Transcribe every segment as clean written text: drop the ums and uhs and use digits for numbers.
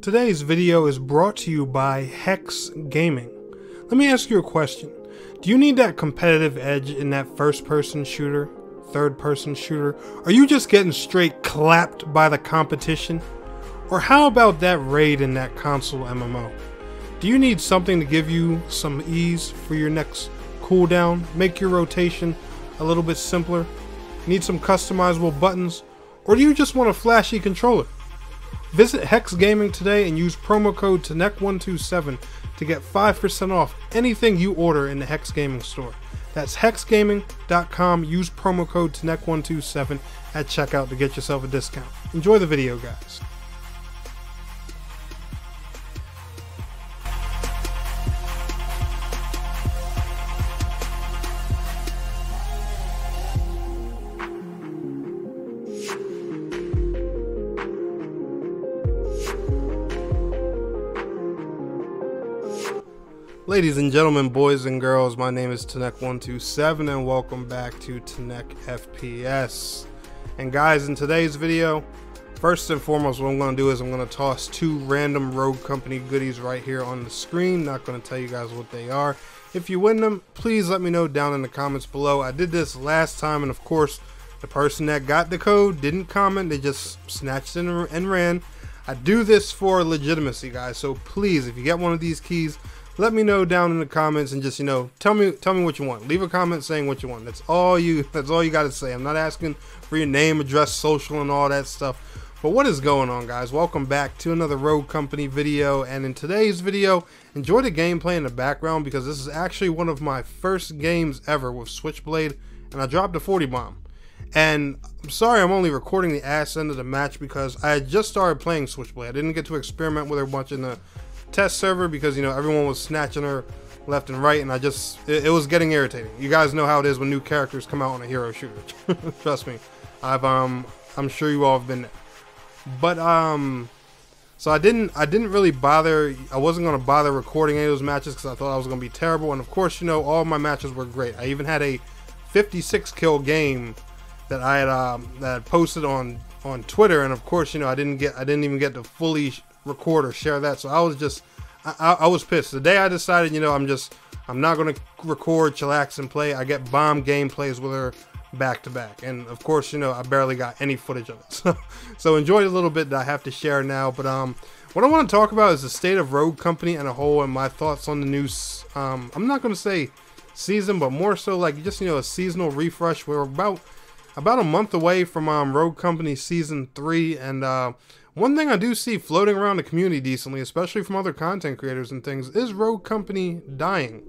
Today's video is brought to you by Hex Gaming. Let me ask you a question. Do you need that competitive edge in that first-person shooter, third-person shooter? Are you just getting straight clapped by the competition? Or how about that raid in that console MMO? Do you need something to give you some ease for your next cooldown, make your rotation a little bit simpler? Need some customizable buttons? Or do you just want a flashy controller? Visit Hex Gaming today and use promo code TNEC127 to get 5% off anything you order in the Hex Gaming store. That's hexgaming.com. Use promo code TNEC127 at checkout to get yourself a discount. Enjoy the video, guys. Ladies and gentlemen, boys and girls, my name is TNEC127 and welcome back to TNEC FPS. And guys, in today's video, first and foremost, what I'm going to do is I'm going to toss two random Rogue Company goodies right here on the screen. Not going to tell you guys what they are. If you win them, please let me know down in the comments below. I did this last time, and of course, the person that got the code didn't comment. They just snatched it and ran. I do this for legitimacy, guys, so please, if you get one of these keys, let me know down in the comments and just, tell me what you want. Leave a comment saying what you want. That's all you got to say. I'm not asking for your name, address, social, and all that stuff. But what is going on, guys? Welcome back to another Rogue Company video. And in today's video, enjoy the gameplay in the background because this is actually one of my first games ever with Switchblade, and I dropped a 40 bomb. And I'm sorry I'm only recording the ass end of the match because I had just started playing Switchblade. I didn't get to experiment with her much in the test server because everyone was snatching her left and right, and it was getting irritating. You guys know how it is when new characters come out on a hero shooter. Trust me, I'm sure you all have been there. But so I didn't really bother. I wasn't going to bother recording any of those matches because I thought I was going to be terrible. And of course, all my matches were great. I even had a 56 kill game that I had posted on Twitter, and of course, I didn't even get to fully record or share that. So I was pissed. The day I decided, I'm not going to record, chillax, and play, I get bomb gameplays with her back to back. And of course, I barely got any footage of it. So enjoy the little bit that I have to share now. But what I want to talk about is the state of Rogue Company and a whole, and my thoughts on the new, I'm not going to say season, but more so like just, a seasonal refresh. We're about a month away from Rogue Company Season 3, and one thing I do see floating around the community decently, especially from other content creators and things, is Rogue Company dying.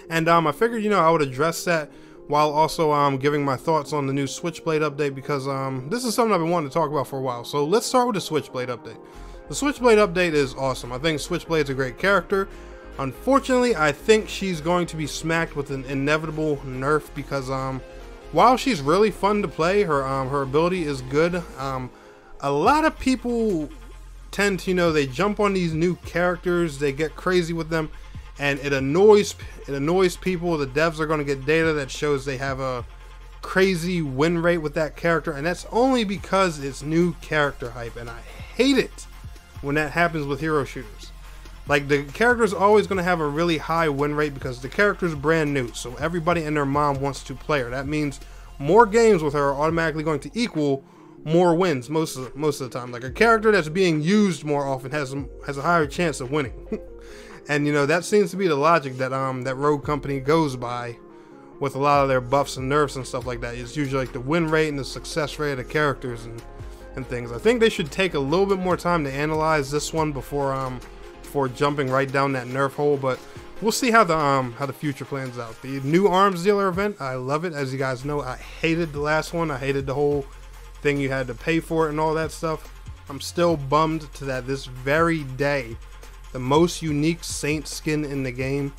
And I figured, I would address that while also giving my thoughts on the new Switchblade update because this is something I've been wanting to talk about for a while. So let's start with the Switchblade update. The Switchblade update is awesome. I think Switchblade's a great character. Unfortunately, I think she's going to be smacked with an inevitable nerf because while she's really fun to play, her ability is good. A lot of people tend to, they jump on these new characters, they get crazy with them, and it annoys people. The devs are going to get data that shows they have a crazy win rate with that character, and that's only because it's new character hype, and I hate it when that happens with hero shooters. Like, the character's always going to have a really high win rate because the character's brand new, so everybody and their mom wants to play her. That means more games with her are automatically going to equal more wins most of the time. Like, a character that's being used more often has a higher chance of winning. And that seems to be the logic that that Rogue Company goes by with a lot of their buffs and nerfs and stuff like that. It's usually like the win rate and the success rate of the characters and things. I think they should take a little bit more time to analyze this one before jumping right down that nerf hole, but we'll see how the future plans out. The new arms dealer event, I love it. As you guys know, I hated the last one. I hated the whole thing you had to pay for it and all that stuff. I'm still bummed to that this very day the most unique Saint skin in the game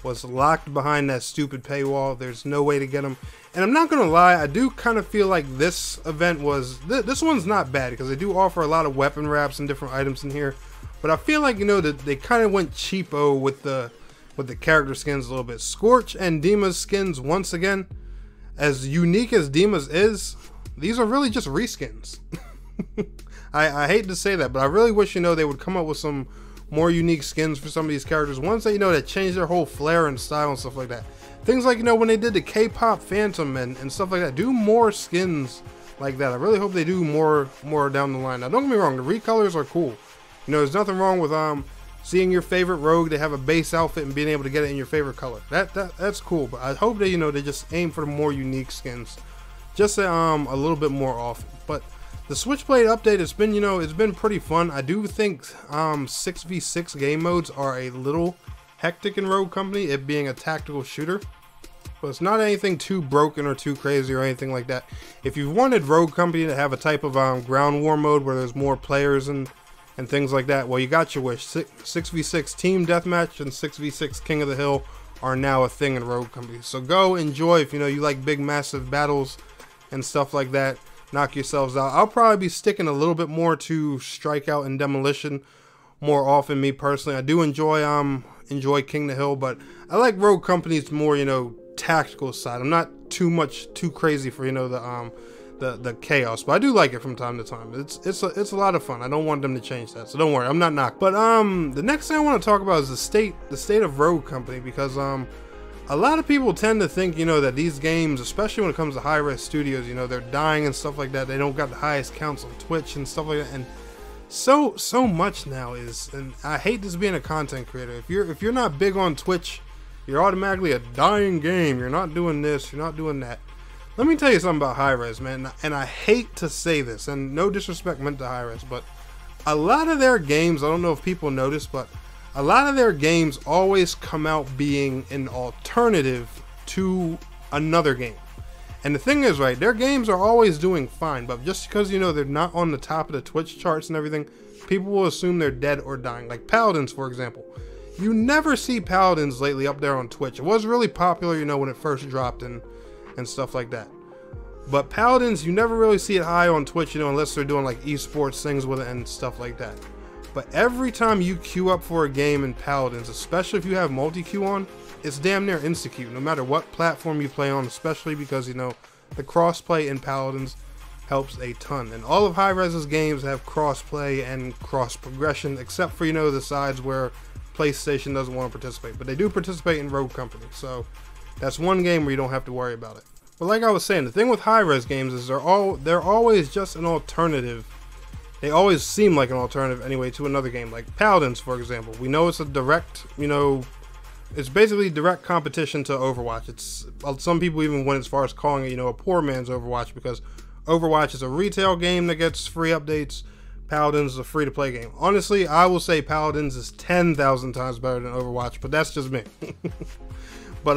was locked behind that stupid paywall. There's no way to get them, and I'm not gonna lie, I do kind of feel like this event was this one's not bad because they do offer a lot of weapon wraps and different items in here, but I feel like that they kind of went cheapo with the character skins a little bit. Scorch and Dima's skins, once again, as unique as Dima's is, these are really just reskins. I hate to say that, but I really wish, you know, they would come up with some more unique skins for some of these characters. Ones that, you know, that change their whole flair and style and stuff like that. Things like, you know, when they did the K-pop Phantom and stuff like that. Do more skins like that. I really hope they do more down the line. Now, don't get me wrong, the recolors are cool. You know, there's nothing wrong with seeing your favorite rogue to have a base outfit and being able to get it in your favorite color. That's cool, but I hope that, you know, they just aim for the more unique skins, just a little bit more often. But the Switchblade update, it's been, you know, it's been pretty fun. I do think 6v6 game modes are a little hectic in Rogue Company, it being a tactical shooter. But it's not anything too broken or too crazy or anything like that. If you wanted Rogue Company to have a type of ground war mode where there's more players and things like that, well, you got your wish. 6v6 Team Deathmatch and 6v6 King of the Hill are now a thing in Rogue Company. So go enjoy if, you know, you like big massive battles and stuff like that. Knock yourselves out. I'll probably be sticking a little bit more to Strikeout and Demolition more often, me personally. I do enjoy King of the Hill, but I like Rogue Company's more, you know, tactical side. I'm not too crazy for, you know, the chaos, but I do like it from time to time. It's a lot of fun. I don't want them to change that, so don't worry, I'm not knocked. But the next thing I want to talk about is the state of Rogue Company, because a lot of people tend to think, you know, that these games, especially when it comes to high-res studios, you know, they're dying and stuff like that. They don't got the highest counts on Twitch and stuff like that, and so much now is, and I hate this being a content creator. If you're not big on Twitch, you're automatically a dying game. You're not doing this, you're not doing that. Let me tell you something about high-res, man, and I hate to say this, and no disrespect meant to high-res, but a lot of their games, I don't know if people notice, but a lot of their games always come out being an alternative to another game. And the thing is, right, their games are always doing fine, but just because, you know, they're not on the top of the Twitch charts and everything, people will assume they're dead or dying. Like Paladins, for example. You never see Paladins lately up there on Twitch. It was really popular, you know, when it first dropped and stuff like that. But Paladins, you never really see it high on Twitch, you know, unless they're doing like esports things with it and stuff like that. But every time you queue up for a game in Paladins, especially if you have multi-queue on, it's damn near insta-queue, no matter what platform you play on, especially because, you know, the cross-play in Paladins helps a ton. And all of Hi-Res's games have cross-play and cross-progression, except for, you know, the sides where PlayStation doesn't want to participate. But they do participate in Rogue Company, so that's one game where you don't have to worry about it. But like I was saying, the thing with high-res games is they're always just an alternative. They always seem like an alternative anyway to another game, like Paladins, for example. We know it's a direct, you know, it's basically direct competition to Overwatch. It's, some people even went as far as calling it, you know, a poor man's Overwatch, because Overwatch is a retail game that gets free updates. Paladins is a free-to-play game. Honestly, I will say Paladins is 10,000 times better than Overwatch, but that's just me. But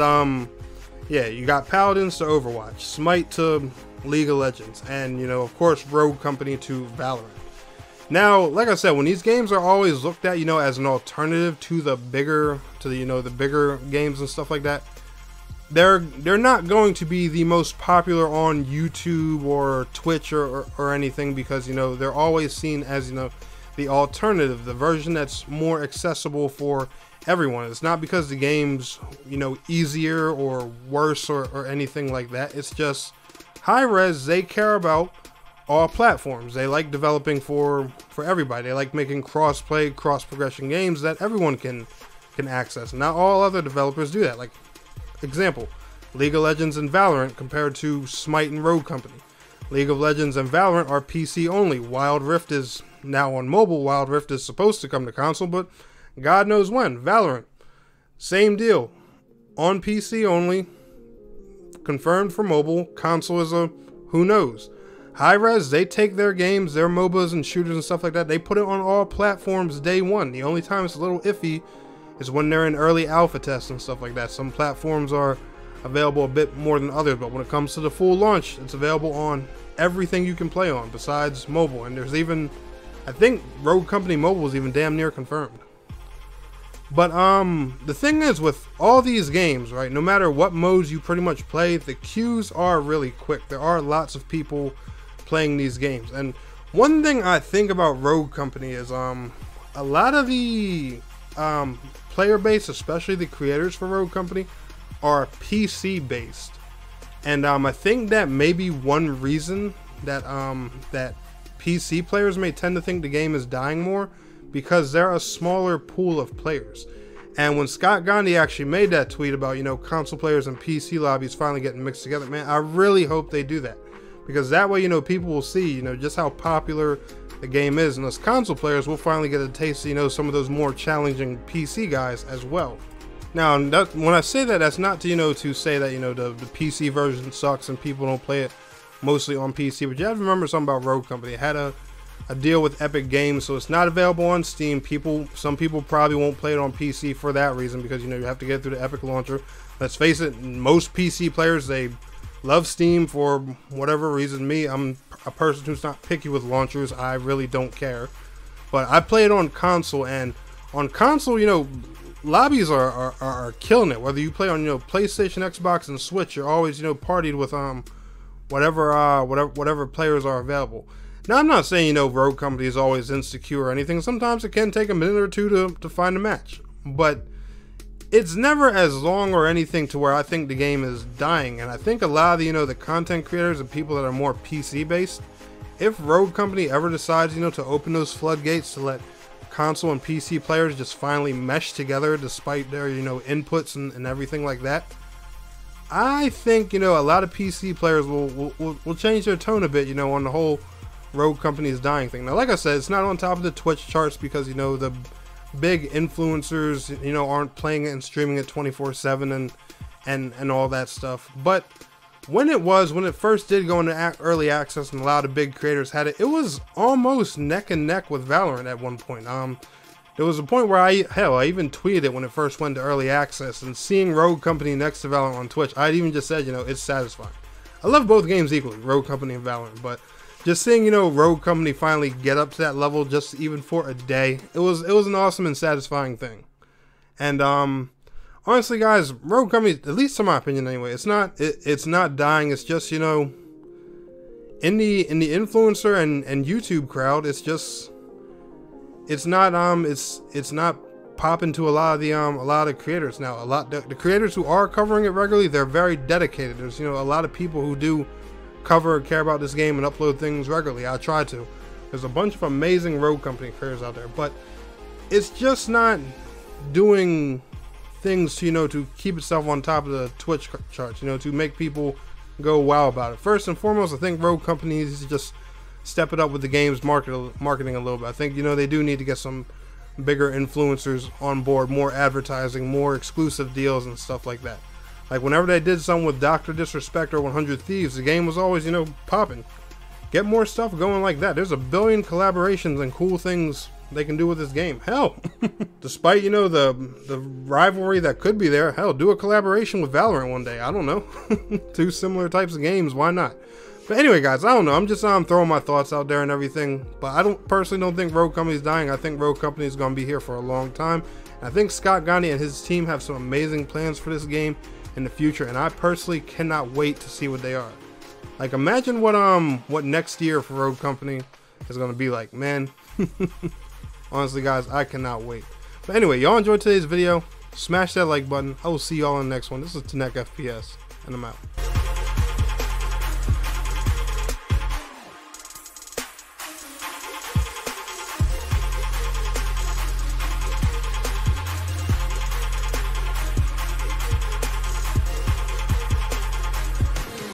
yeah, you got Paladins to Overwatch, Smite to League of Legends, and, you know, of course, Rogue Company to Valorant. Now, like I said, when these games are always looked at, you know, as an alternative to the bigger, you know, the bigger games and stuff like that, they're not going to be the most popular on YouTube or Twitch or anything, because, you know, they're always seen as, you know, the alternative, the version that's more accessible for everyone. It's not because the game's, you know, easier or worse or anything like that. It's just high-res, they care about all platforms. They like developing for everybody. They like making cross-play, cross-progression games that everyone can access. Not all other developers do that. Like, example, League of Legends and Valorant compared to Smite and Rogue Company. League of Legends and Valorant are PC only. Wild Rift is now on mobile. Wild Rift is supposed to come to console, but God knows when. Valorant, same deal. On PC only. Confirmed for mobile. Console is a who knows. Hi-Rez, they take their games, their MOBAs and shooters and stuff like that, they put it on all platforms day one. The only time it's a little iffy is when they're in early alpha tests and stuff like that. Some platforms are available a bit more than others, but when it comes to the full launch, it's available on everything you can play on besides mobile. And there's even, I think Rogue Company Mobile is even damn near confirmed. But the thing is, with all these games, right, no matter what modes you pretty much play, the queues are really quick. There are lots of people playing these games. And one thing I think about Rogue Company is a lot of the player base, especially the creators for Rogue Company, are PC based. And I think that may be one reason that that PC players may tend to think the game is dying more because they're a smaller pool of players. And when Scott Gandhi actually made that tweet about, you know, console players and PC lobbies finally getting mixed together, man, I really hope they do that. Because that way, you know, people will see, you know, just how popular the game is. And as console players, we'll finally get a taste of, you know, some of those more challenging PC guys as well. Now, when I say that, that's not to, you know, to say that, you know, the PC version sucks and people don't play it mostly on PC. But you have to remember something about Rogue Company. It had a deal with Epic Games, so it's not available on Steam. Some people probably won't play it on PC for that reason, because, you know, you have to get through the Epic launcher. Let's face it, most PC players, they love Steam for whatever reason. Me, I'm a person who's not picky with launchers. I really don't care. But I play it on console, and on console, you know, lobbies are killing it. Whether you play on, you know, PlayStation, Xbox, and Switch, you're always, you know, partied with whatever players are available. Now, I'm not saying, you know, Rogue Company is always insecure or anything. Sometimes it can take a minute or two to find a match, but it's never as long or anything to where I think the game is dying. And I think a lot of the, you know, the content creators and people that are more PC based, if Rogue Company ever decides, you know, to open those floodgates to let console and PC players just finally mesh together despite their, you know, inputs and everything like that, I think, you know, a lot of PC players will change their tone a bit, you know, on the whole Rogue Company is dying thing. Now, like I said, it's not on top of the Twitch charts because, you know, the big influencers, you know, aren't playing it and streaming it 24/7 and all that stuff. But when it first did go into early access and a lot of big creators had it, it was almost neck and neck with Valorant at one point. There was a point where I even tweeted it when it first went to early access, and seeing Rogue Company next to Valorant on Twitch, I'd even just said, you know, it's satisfying. I love both games equally, Rogue Company and Valorant, but just seeing, you know, Rogue Company finally get up to that level just even for a day, it was an awesome and satisfying thing. And honestly, guys, Rogue Company, at least in my opinion anyway, it's not dying. It's just, you know, in the influencer and YouTube crowd, it's not popping to a lot of creators now. The creators who are covering it regularly, they're very dedicated. There's, you know, a lot of people who do cover and care about this game and upload things regularly. I try to. There's a bunch of amazing Rogue Company creators out there, but it's just not doing things to, you know, to keep itself on top of the Twitch charts, you know, to make people go wow about it. First and foremost, I think Rogue Company needs to just step it up with the game's marketing a little bit. I think, you know, they do need to get some bigger influencers on board, more advertising, more exclusive deals and stuff like that. Like, whenever they did something with Dr. Disrespect or 100 Thieves, the game was always, you know, popping. Get more stuff going like that. There's a billion collaborations and cool things they can do with this game. Hell, despite, you know, the rivalry that could be there, hell, do a collaboration with Valorant one day. I don't know. Two similar types of games, why not? But anyway, guys, I don't know. I'm just throwing my thoughts out there and everything. But I personally don't think Rogue Company is dying. I think Rogue Company is going to be here for a long time. And I think Scott Gandhi and his team have some amazing plans for this game in the future, and I personally cannot wait to see what they are. Like, imagine what next year for Rogue Company is going to be like, man. Honestly, guys, I cannot wait. But anyway, y'all enjoyed today's video. Smash that like button. I will see y'all in the next one. This is Tanek FPS, and I'm out.